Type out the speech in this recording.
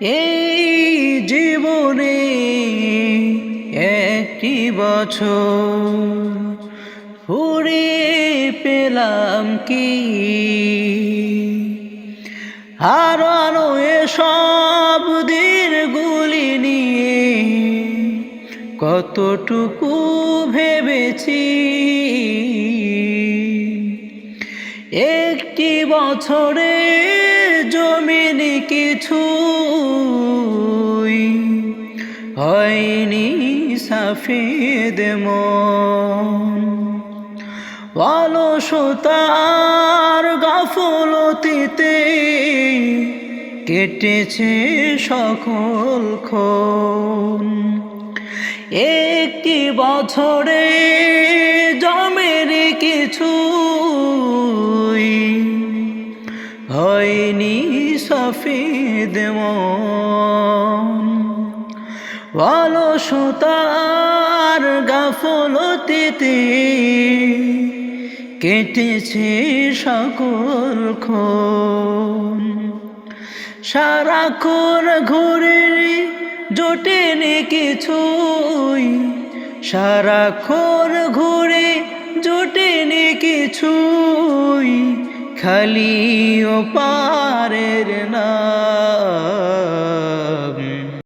এই জীবনে একটি বছর ফুরিয়ে পেলাম কি হারানো এসব দিনগুলি নিয়ে কতটুকু ভেবেছি একটি বছরে জমিনি কিছুই হয়নি সাফেদ মন অলসতার গাফলতিতে কেটেছে সকল ক্ষণ একটি বছরে জমের কিছুই হয়নি সফেদ মন অলসতার গাফলতিতে কেটেছে সকল ক্ষণ সারাক্ষণ ঘুরে জোটেনি কিছুই সারাক্ষণ ঘুরে জোটেনি কিছুই খালি ও পারের না